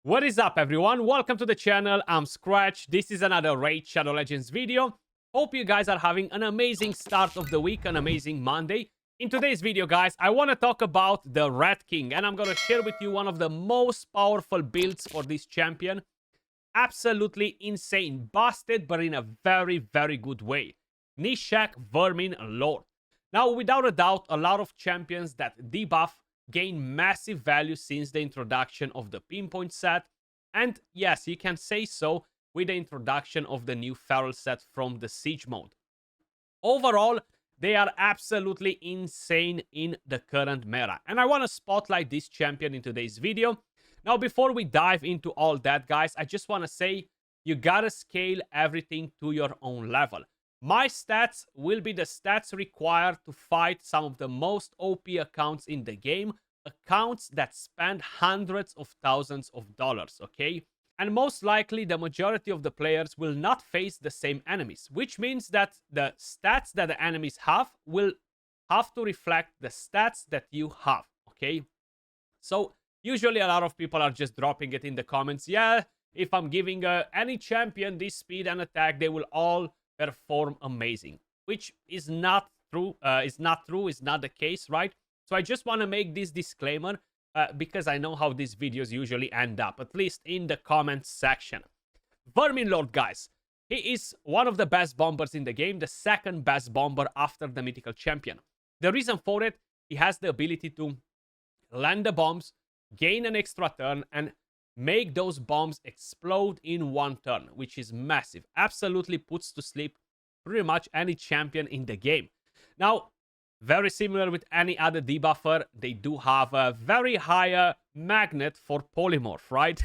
What is up, everyone? Welcome to the channel. I'm Skratch. This is another Raid Shadow Legends video. Hope you guys are having an amazing start of the week, an amazing Monday. In today's video, guys, I want to talk about the Red King, and I'm going to share with you one of the most powerful builds for this champion. Absolutely insane. Busted, but in a very, very good way. Gnishak Vermin Lord. Now, without a doubt, a lot of champions that debuff gain massive value since the introduction of the pinpoint set, and yes, you can say so with the introduction of the new feral set from the siege mode. Overall, they are absolutely insane in the current meta, and I want to spotlight this champion in today's video. Now, before we dive into all that, guys, I just want to say you gotta scale everything to your own level. My stats will be the stats required to fight some of the most OP accounts in the game, accounts that spend hundreds of thousands of dollars, okay? And most likely the majority of the players will not face the same enemies, which means that the stats that the enemies have will have to reflect the stats that you have, okay? So usually a lot of people are just dropping it in the comments. Yeah, if I'm giving any champion this speed and attack, they will all perform amazing, which is not true. Is not the case, right? So I just want to make this disclaimer because I know how these videos usually end up, at least in the comments section. Vermin Lord, guys, he is one of the best bombers in the game, the second best bomber after the mythical champion. The reason for it, he has the ability to land the bombs, gain an extra turn, and make those bombs explode in one turn, which is massive. Absolutely puts to sleep pretty much any champion in the game. Now, very similar with any other debuffer, they do have a very high magnet for polymorph, right?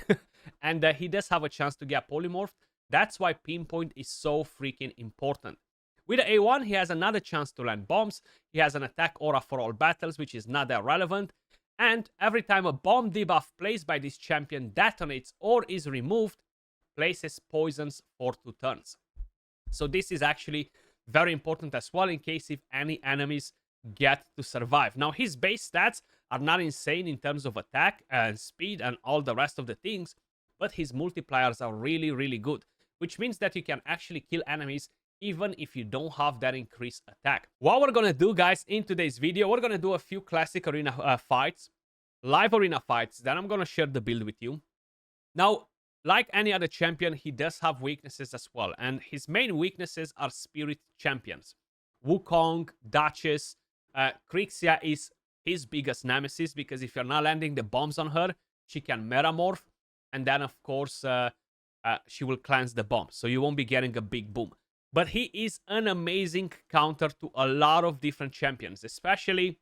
And he does have a chance to get polymorphed. That's why pinpoint is so freaking important. With the A1, he has another chance to land bombs. He has an attack aura for all battles, which is not that relevant. And every time a bomb debuff placed by this champion detonates or is removed, places poisons for 2 turns. So this is actually very important as well in case if any enemies get to survive. Now, his base stats are not insane in terms of attack and speed and all the rest of the things, but his multipliers are really, really good, which means that you can actually kill enemies even if you don't have that increased attack. What we're gonna do, guys, in today's video, we're gonna do a few classic arena fights, live arena fights, then I'm gonna share the build with you. Now, like any other champion, he does have weaknesses as well, and his main weaknesses are spirit champions. Wukong, Duchess, Krixia is his biggest nemesis, because if you're not landing the bombs on her, she can metamorph, and then of course she will cleanse the bomb, so you won't be getting a big boom. But he is an amazing counter to a lot of different champions, especially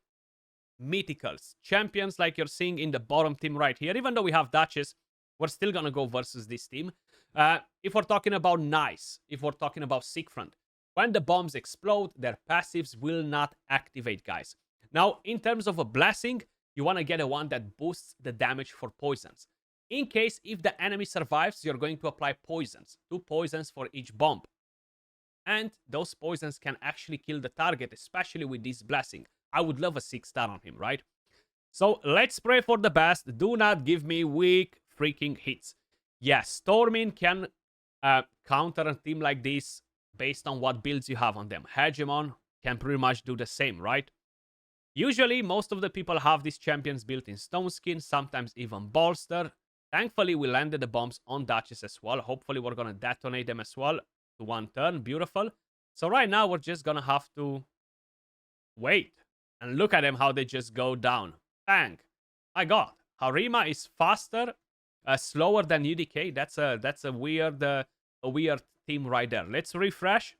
mythicals. Champions like you're seeing in the bottom team right here. Even though we have Duchess, we're still going to go versus this team. If we're talking about Nice, if we're talking about Siegfried, when the bombs explode, their passives will not activate, guys. Now, in terms of a blessing, you want to get a one that boosts the damage for poisons. In case if the enemy survives, you're going to apply poisons. 2 poisons for each bomb. And those poisons can actually kill the target, especially with this blessing. I would love a 6-star on him, right? So let's pray for the best. Do not give me weak freaking hits. Yes, Stormin can counter a team like this based on what builds you have on them. Hegemon can pretty much do the same, right? Usually, most of the people have these champions built in Stone Skin, sometimes even Bolster. Thankfully, we landed the bombs on Duchess as well. Hopefully, we're going to detonate them as well to 1 turn. Beautiful. So right now, we're just going to have to wait. And look at them, how they just go down. Bang. My god. Harima is faster, slower than UDK. That's a weird team right there. Let's refresh.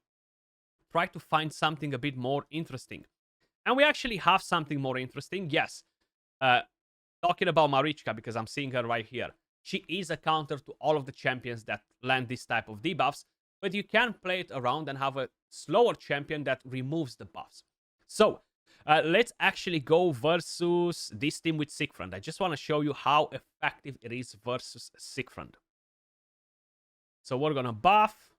Try to find something a bit more interesting. And we actually have something more interesting. Yes. Talking about Marichka, because I'm seeing her right here. She is a counter to all of the champions that land this type of debuffs. But you can play it around and have a slower champion that removes the buffs. So, let's actually go versus this team with Siegfried. I just want to show you how effective it is versus Siegfried. So we're going to buff.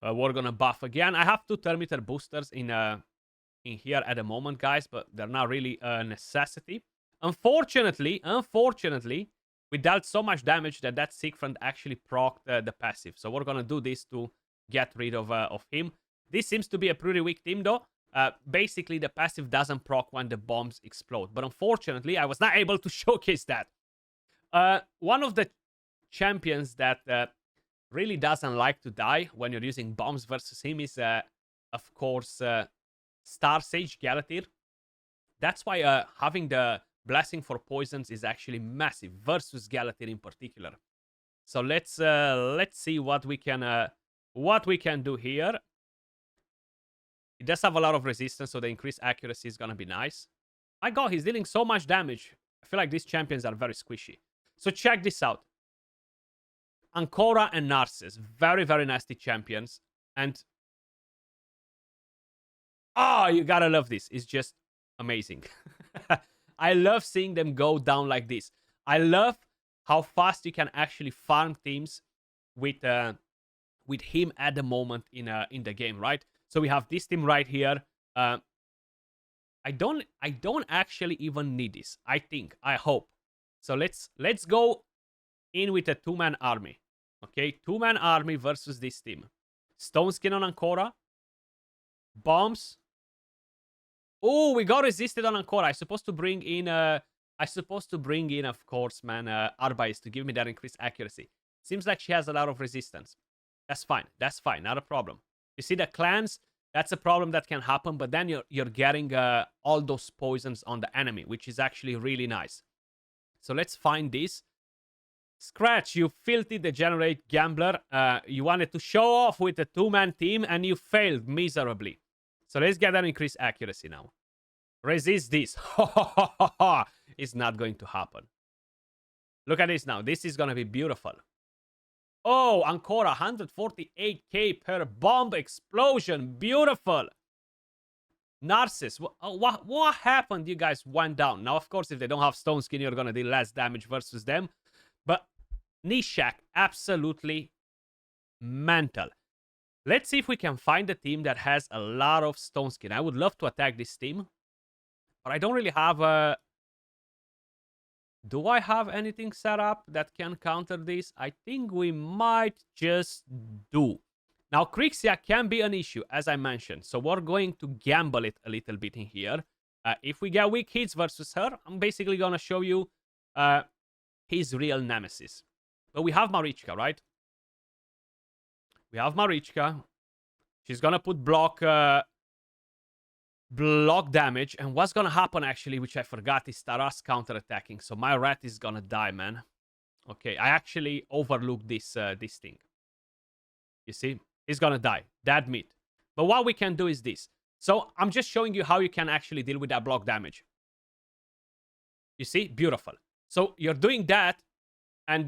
We're going to buff again. I have 2 thermometer boosters in here at the moment, guys, but they're not really a necessity. Unfortunately, we dealt so much damage that that Siegfried actually procced the passive. So we're gonna do this to get rid of him. This seems to be a pretty weak team though. Basically, the passive doesn't proc when the bombs explode. But unfortunately, I was not able to showcase that. One of the champions that really doesn't like to die when you're using bombs versus him is, of course, Star Sage Galatir. That's why having the Blessing for Poisons is actually massive versus Galatir in particular. So let's see what we can do here. It does have a lot of resistance, so the increased accuracy is gonna be nice. My god, he's dealing so much damage. I feel like these champions are very squishy. So check this out. Ancora and Narcissus. Very, very nasty champions. And... oh, you gotta love this. It's just amazing. I love seeing them go down like this. I love how fast you can actually farm teams with him at the moment in the game, right? So we have this team right here. I don't actually even need this. I hope. So let's go in with a 2-man army. Okay, 2-man army versus this team. Stone Skin on Ancora. Bombs. Oh, we got resisted on Ancora. I'm supposed to bring in, of course, man, Arbais to give me that increased accuracy. Seems like she has a lot of resistance. That's fine. That's fine. Not a problem. You see the clans? That's a problem that can happen, but then you're getting all those poisons on the enemy, which is actually really nice. So let's find this. Skratch, you filthy degenerate gambler. You wanted to show off with a 2-man team, and you failed miserably. So let's get an increased accuracy now. Resist this. It's not going to happen. Look at this now. This is going to be beautiful. Oh, Ancora, 148k per bomb explosion. Beautiful. Narcissus, what happened? You guys went down. Now, of course, if they don't have Stone Skin, you're going to deal less damage versus them. But Gnishak, absolutely mental. Let's see if we can find a team that has a lot of Stone Skin. I would love to attack this team, but I don't really have a... do I have anything set up that can counter this? I think we might just do. Now, Crixia can be an issue, as I mentioned, so we're going to gamble it a little bit in here. If we get weak hits versus her, I'm basically going to show you his real nemesis. But we have Marichka, right? We have Marichka. She's gonna put block damage. And what's gonna happen, actually, which I forgot, is Taras counter-attacking. So my rat is gonna die, man. Okay, I actually overlooked this thing. You see? He's gonna die. Dead meat. But what we can do is this. So I'm just showing you how you can actually deal with that block damage. You see? Beautiful. So you're doing that, and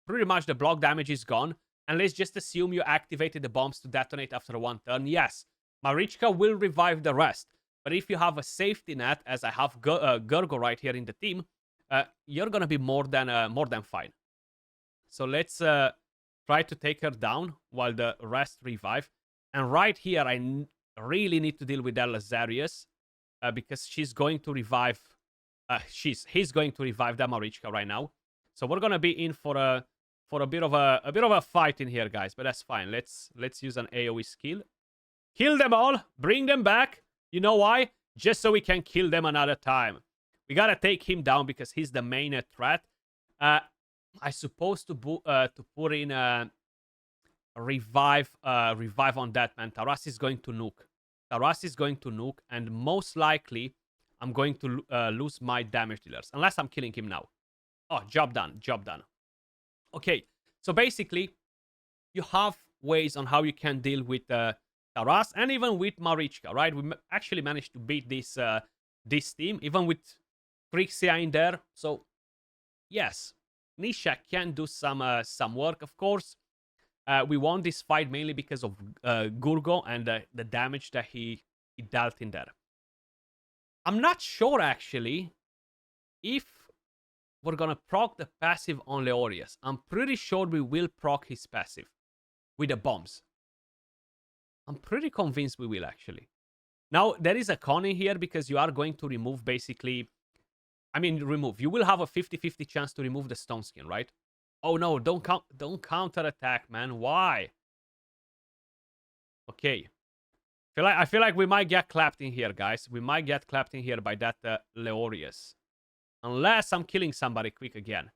pretty much the block damage is gone. And let's just assume you activated the bombs to detonate after 1 turn. Yes, Marichka will revive the rest. But if you have a safety net, as I have Gurgo right here in the team, you're going to be more than fine. So let's try to take her down while the rest revive. And right here, I really need to deal with that Lazarius, because she's going to revive... he's going to revive that Marichka right now. So we're going to be in for a bit of a fight in here, guys, but that's fine. Let's use an AoE skill. Kill them all, bring them back. You know why? Just so we can kill them another time. We gotta take him down because he's the main threat. I suppose to put in a revive on that, man. Taras is going to nuke. Taras is going to nuke, and most likely I'm going to lose my damage dealers unless I'm killing him now. Oh, job done. Job done. Okay, so basically, you have ways on how you can deal with Taras and even with Marichka, right? We actually managed to beat this team, even with Crixia in there. So, yes, Gnishak can do some work, of course. We won this fight mainly because of Gurgo and the damage that he dealt in there. I'm not sure, actually, if we're gonna proc the passive on Leorius. I'm pretty sure we will proc his passive with the bombs. I'm pretty convinced we will, actually. Now, there is a con in here because you are going to remove basically I mean, remove. You will have a 50-50 chance to remove the stone skin, right? Oh no, don't counter attack, man. Why? Okay. I feel like we might get clapped in here, guys. We might get clapped in here by that Leorius. Unless I'm killing somebody quick again.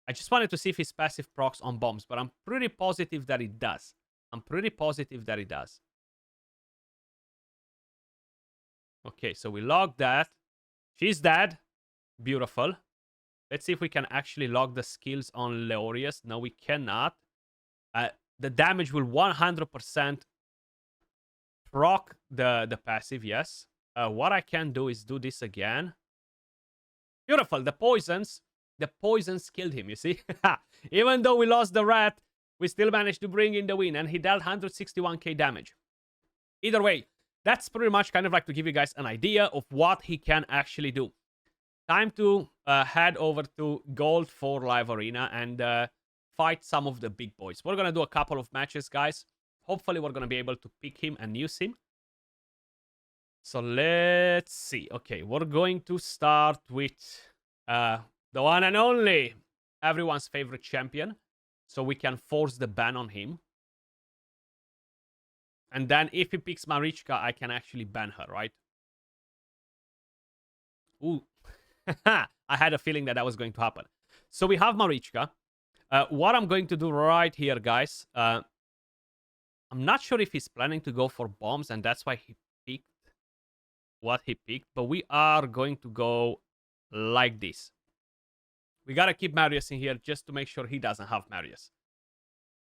I just wanted to see if his passive procs on bombs, but I'm pretty positive that it does. I'm pretty positive that it does. Okay, so we log that. She's dead. Beautiful. Let's see if we can actually log the skills on Leorius. No, we cannot. The damage will 100% proc the passive, yes. What I can do is do this again. Beautiful. The poisons killed him, you see? Even though we lost the rat, we still managed to bring in the win, and he dealt 161k damage. Either way, that's pretty much kind of like to give you guys an idea of what he can actually do. Time to head over to Gold 4 Live Arena and fight some of the big boys. We're going to do a couple of matches, guys. Hopefully, we're going to be able to pick him and use him. So let's see. Okay, we're going to start with the one and only, everyone's favorite champion. So we can force the ban on him. And then if he picks Marichka, I can actually ban her, right? Ooh. I had a feeling that was going to happen. So we have Marichka. What I'm going to do right here, guys. I'm not sure if he's planning to go for bombs, and that's why he picked what he picked. But we are going to go like this. We got to keep Marius in here just to make sure he doesn't have Marius.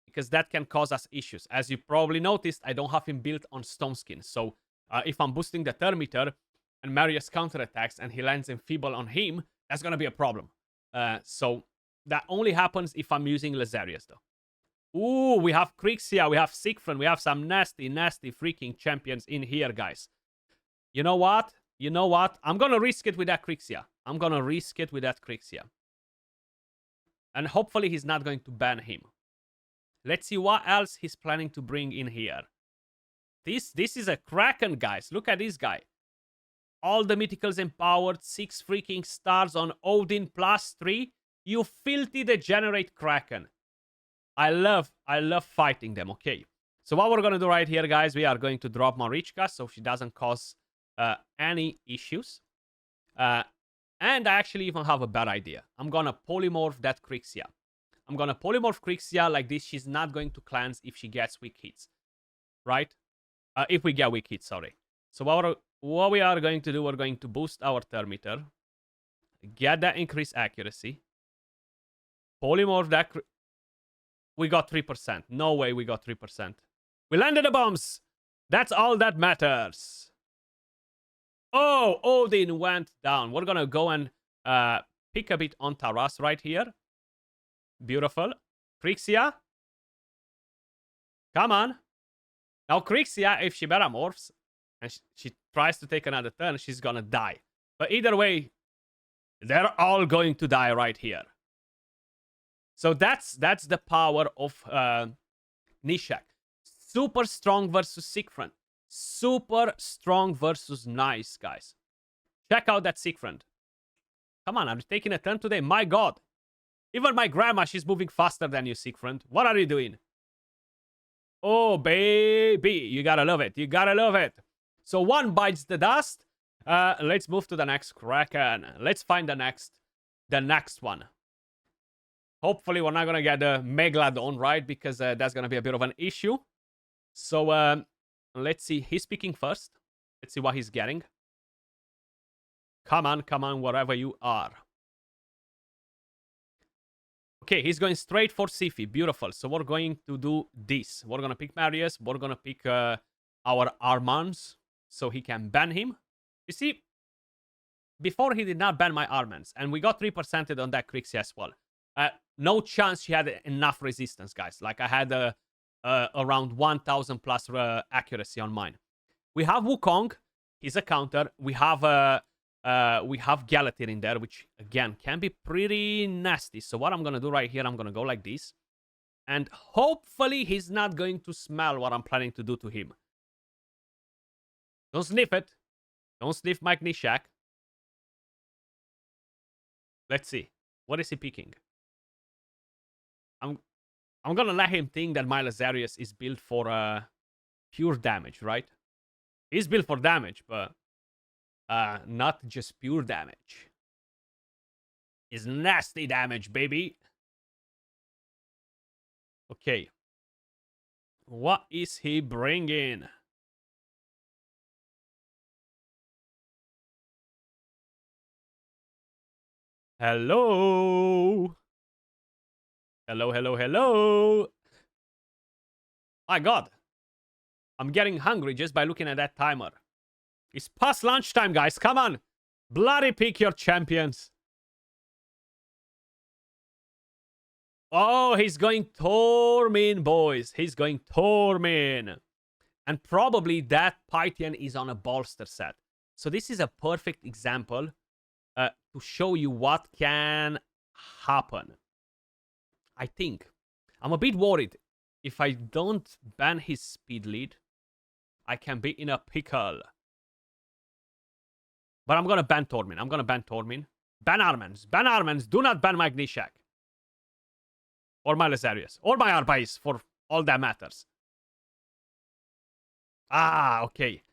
Because that can cause us issues. As you probably noticed, I don't have him built on Stone Skin. So if I'm boosting the Thermeter and Marius counterattacks and he lands Enfeeble on him, that's going to be a problem. So that only happens if I'm using Lazarius, though. Ooh, we have Krixia, we have Siegfried, we have some nasty, nasty freaking champions in here, guys. You know what? You know what? I'm going to risk it with that Krixia. I'm going to risk it with that Krixia. And hopefully he's not going to ban him. Let's see what else he's planning to bring in here. This is a Kraken, guys. Look at this guy. All the mythicals empowered, 6 freaking stars on Odin +3. You filthy degenerate Kraken. I love fighting them, okay. So what we're going to do right here, guys, we are going to drop Marichka so she doesn't cause any issues. And I actually even have a bad idea. I'm going to polymorph that Krixia. I'm going to polymorph Krixia like this. She's not going to cleanse if she gets weak hits. Right? If we get weak hits, sorry. So what we are going to do, we're going to boost our Thermeter. Get that increased accuracy. Polymorph that. We got 3%. No way we got 3%. We landed the bombs. That's all that matters. Oh, Odin went down. We're going to go and pick a bit on Taras right here. Beautiful. Krixia. Come on. Now, Krixia, if she metamorphs and she tries to take another turn, she's going to die. But either way, they're all going to die right here. So that's the power of Gnishak. Super strong versus Siegfried. Super strong versus nice, guys. Check out that Siegfried. Come on, I'm taking a turn today. My god. Even my grandma, she's moving faster than you, Siegfried. What are you doing? Oh, baby. You gotta love it. You gotta love it. So one bites the dust. Let's move to the next Kraken. Let's find the next one. Hopefully, we're not going to get the Megalodon, right? Because that's going to be a bit of an issue. So, let's see. He's picking first. Let's see what he's getting. Come on, wherever you are. Okay, he's going straight for Sifi. Beautiful. So, we're going to do this. We're going to pick Marius. We're going to pick our Armans so he can ban him. You see, before he did not ban my Armans. And we got 3% on that Krixia as well. No chance she had enough resistance, guys. Like I had around 1000 plus accuracy on mine. We have Wukong. He's a counter. We have Gallatin in there, which again can be pretty nasty. So what I'm gonna do right here, I'm gonna go like this, and hopefully he's not going to smell what I'm planning to do to him. Don't sniff it. Don't sniff my Gnishak. Let's see. What is he picking? I'm gonna let him think that my Lazarius is built for pure damage, right? He's built for damage, but not just pure damage. It's nasty damage, baby. Okay. What is he bringing? Hello? Hello, hello, hello? My god. I'm getting hungry just by looking at that timer. It's past lunchtime, guys. Come on. Bloody pick your champions. Oh, he's going Tormin, boys. He's going Tormin. And probably that Pythian is on a bolster set. So this is a perfect example to show you what can happen. I think. I'm a bit worried. If I don't ban his speed lead, I can be in a pickle. But I'm going to ban Tormin. I'm going to ban Tormin. Ban Armens. Ban Armens. Do not ban my Gnishak. Or my Lazarius. Or my Arbais, for all that matters. Ah, okay.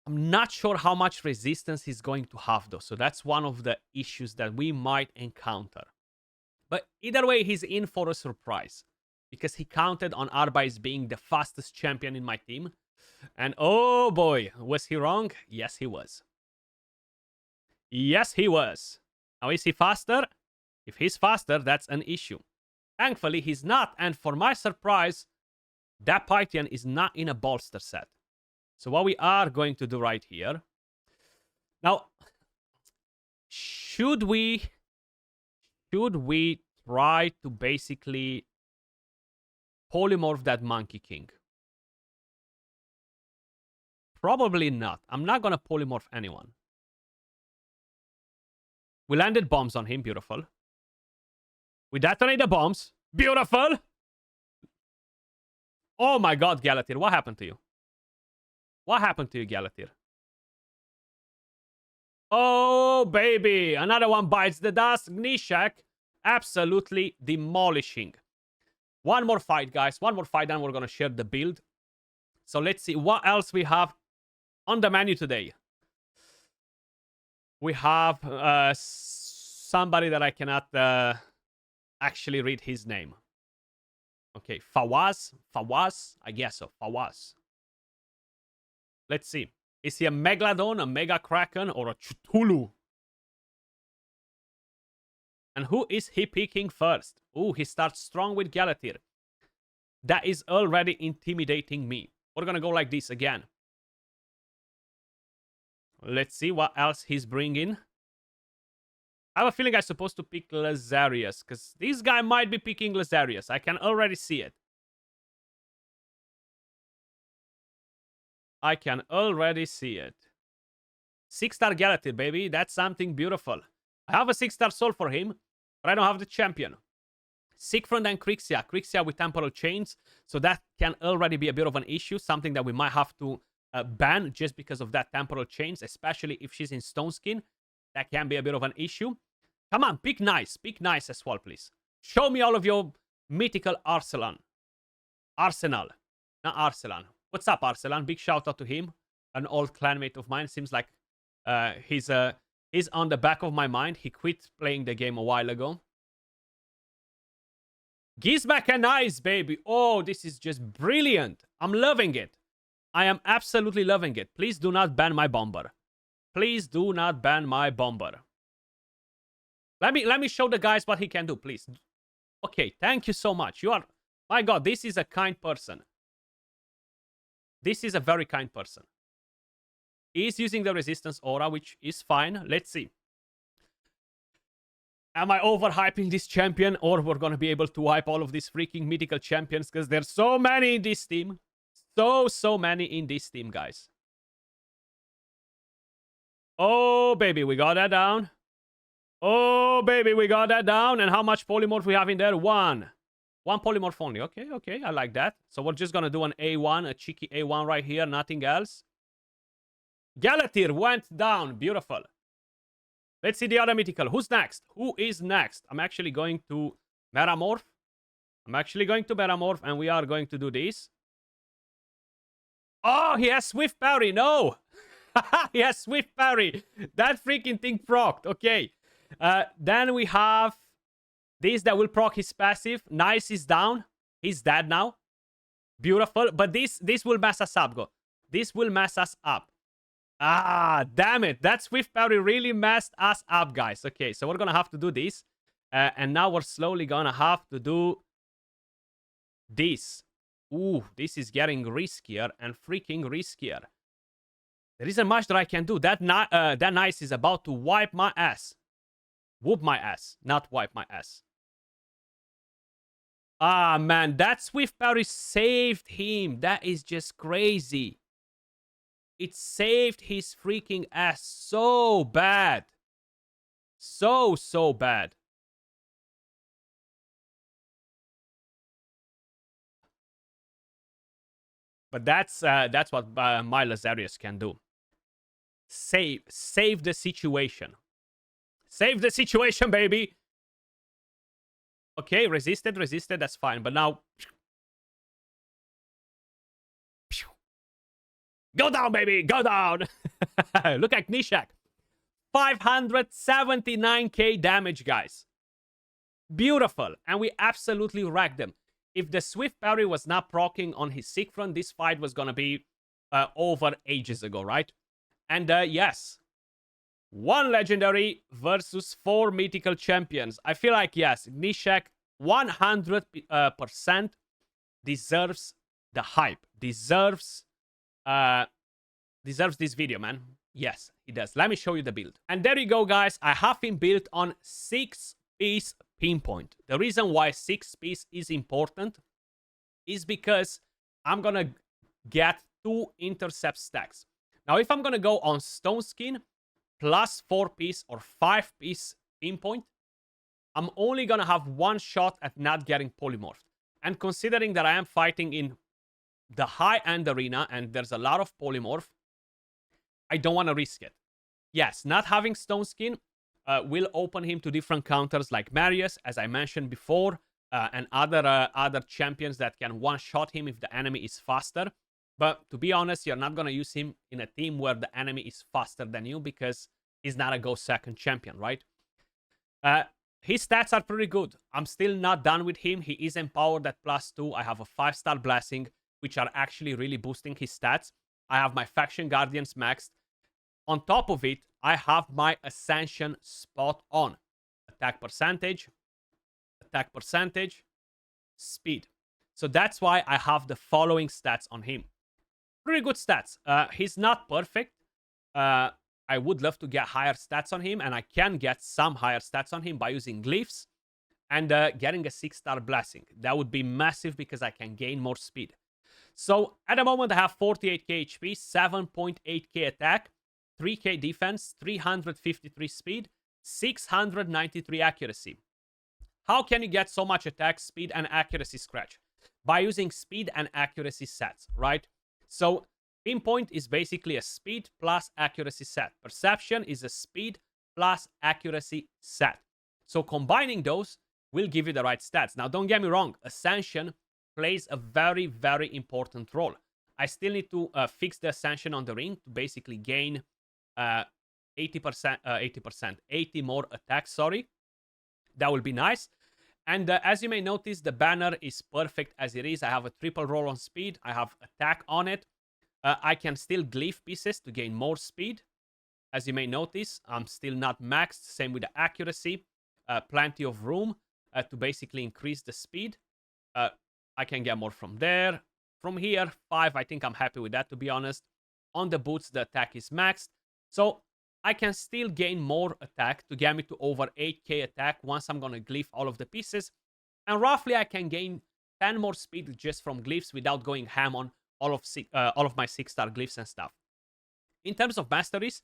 I'm not sure how much resistance he's going to have, though. So that's one of the issues that we might encounter. But either way, he's in for a surprise. Because he counted on Arbais being the fastest champion in my team. And oh boy, was he wrong? Yes, he was. Yes, he was. Now, is he faster? If he's faster, that's an issue. Thankfully, he's not. And for my surprise, that Pythian is not in a bolster set. So what we are going to do right here. Now, should we try to basically polymorph that Monkey King? Probably not. I'm not going to polymorph anyone. We landed bombs on him. Beautiful. We detonate the bombs. Beautiful. Oh my god, Galatir. What happened to you? What happened to you, Galatir? Oh, baby. Another one bites the dust. Gnishak. Absolutely demolishing. One more fight, guys. One more fight, and we're going to share the build. So let's see what else we have on the menu today. We have somebody that I cannot actually read his name. Okay, Fawaz? Fawaz? I guess so. Fawaz. Let's see. Is he a Megalodon, a Mega Kraken, or a Cthulhu? And who is he picking first? Ooh, he starts strong with Galatir. That is already intimidating me. We're gonna go like this again. Let's see what else he's bringing. I have a feeling I'm supposed to pick Lazarius, because this guy might be picking Lazarius. I can already see it. I can already see it. 6-star Galatir, baby. That's something beautiful. I have a 6-star soul for him, but I don't have the champion. Siegfried and Krixia. Krixia with temporal chains. So that can already be a bit of an issue. Something that we might have to ban just because of that temporal chains. Especially if she's in stone skin. That can be a bit of an issue. Come on, pick nice. Pick nice as well, please. Show me all of your mythical Arsalan. Arsenal. Not Arsalan. What's up, Arsalan? Big shout out to him. An old clanmate of mine. Seems like he's on the back of my mind. He quit playing the game a while ago. Gnishak and Ice, baby. Oh, this is just brilliant. I'm loving it. I am absolutely loving it. Please do not ban my bomber. Please do not ban my bomber. Let me show the guys what he can do, please. Okay, thank you so much. You are... My god, this is a kind person. This is a very kind person. He's using the resistance aura, which is fine. Let's see. Am I overhyping this champion, or we're going to be able to wipe all of these freaking mythical champions? Because there's so many in this team. So many in this team, guys. Oh, baby, we got that down. Oh, baby, we got that down. And how much polymorph we have in there? One polymorph only. Okay, I like that. So we're just going to do an A1, a cheeky A1 right here, nothing else. Galatir went down. Beautiful. Let's see the other mythical. Who's next? Who is next? I'm actually going to Metamorph. And we are going to do this. Oh, he has Swift Parry. No! He has Swift Parry. That freaking thing procced. Okay. Then we have this that will proc his passive. Nice is down. He's dead now. Beautiful. But this will mess us up, go. This will mess us up. Ah, damn it. That Swift Parry really messed us up, guys. Okay, so we're gonna have to do this. And now we're slowly gonna have to do this. Ooh, this is getting riskier and freaking riskier. There isn't much that I can do. That Nice is about to wipe my ass. Whoop my ass, not wipe my ass. Ah, man, that Swift Parry saved him. That is just crazy. It saved his freaking ass so bad. So bad. But that's what my Lazarius can do. Save the situation. Save the situation, baby. Okay, resisted, that's fine. But now... Go down, baby, go down. Look at Gnishak. 579k damage, guys. Beautiful. And we absolutely wrecked them. If the Swift Parry was not proccing on his Siegfried, this fight was gonna be over ages ago, right? And yes, 1 legendary versus 4 mythical champions. I feel like, yes, Gnishak 100% deserves the hype. Deserves this video, man. Yes, he does. Let me show you the build. And there you go, guys. I have him built on 6-piece pinpoint. The reason why 6-piece is important is because I'm gonna get 2 intercept stacks. Now, if I'm gonna go on Stone Skin plus 4-piece or 5-piece pinpoint, I'm only gonna have 1 shot at not getting polymorphed. And considering that I am fighting in the high-end arena and there's a lot of polymorph, I don't want to risk it. Yes, not having Stone Skin will open him to different counters like Marius, as I mentioned before, and other champions that can one-shot him if the enemy is faster. But to be honest, you're not going to use him in a team where the enemy is faster than you because he's not a go second champion, right? His stats are pretty good. I'm still not done with him. He is empowered at +2. I have a 5-star blessing, which are actually really boosting his stats. I have my Faction Guardians maxed. On top of it, I have my Ascension spot on. Attack percentage, speed. So that's why I have the following stats on him. Pretty good stats. He's not perfect. I would love to get higher stats on him, and I can get some higher stats on him by using glyphs and getting a 6-star blessing. That would be massive because I can gain more speed. So at the moment, I have 48k HP, 7.8k attack, 3k defense, 353 speed, 693 accuracy. How can you get so much attack, speed, and accuracy, Skratch? By using speed and accuracy sets, right? So pinpoint is basically a speed plus accuracy set. Perception is a speed plus accuracy set. So combining those will give you the right stats. Now, don't get me wrong. Ascension plays a very, very important role. I still need to fix the Ascension on the ring to basically gain 80 more attacks, sorry. That will be nice. And as you may notice, the banner is perfect as it is. I have a triple roll on speed. I have attack on it. I can still glyph pieces to gain more speed. As you may notice, I'm still not maxed. Same with the accuracy. Plenty of room to basically increase the speed. I can get more from there. From here, 5. I think I'm happy with that, to be honest. On the boots, the attack is maxed. So I can still gain more attack to get me to over 8k attack once I'm going to glyph all of the pieces. And roughly, I can gain 10 more speed just from glyphs without going ham on all of my 6-star glyphs and stuff. In terms of masteries,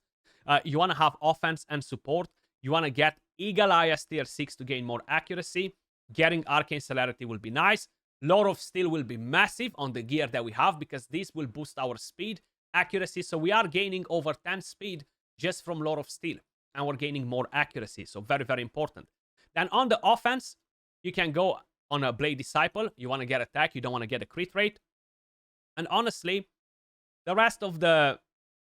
you want to have offense and support. You want to get Eagle Eye as tier 6 to gain more accuracy. Getting Arcane Celerity will be nice. Lore of Steel will be massive on the gear that we have because this will boost our speed, accuracy. So we are gaining over 10 speed just from Lore of Steel. and we're gaining more accuracy. So very, very important. Then on the offense, you can go on a Blade Disciple. You want to get attack. You don't want to get a crit rate. And honestly, the rest of the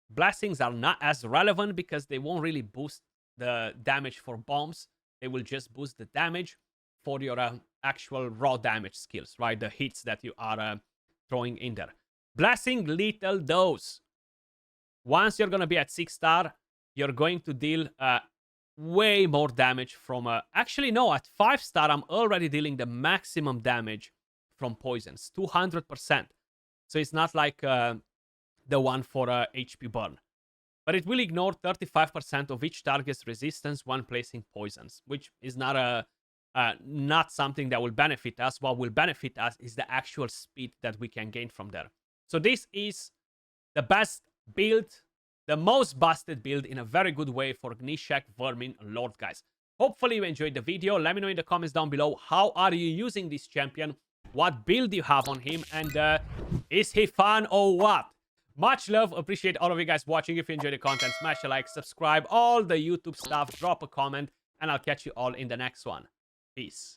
blessings are not as relevant because they won't really boost the damage for bombs. They will just boost the damage for your actual raw damage skills, right? The hits that you are throwing in there. Blessing Lethal Dose. Once you're going to be at 6-star, you're going to deal way more damage from... actually, no, at 5-star, I'm already dealing the maximum damage from poisons. 200%. So it's not like the one for HP burn. But it will ignore 35% of each target's resistance when placing poisons, which is not not something that will benefit us. What will benefit us is the actual speed that we can gain from there. So this is the best build, the most busted build in a very good way for Gnishak Vermin Lord, guys. Hopefully you enjoyed the video. Let me know in the comments down below, how are you using this champion? What build you have on him? And is he fun or what? Much love. Appreciate all of you guys watching. If you enjoyed the content, smash a like, subscribe, all the YouTube stuff, drop a comment, and I'll catch you all in the next one. Peace.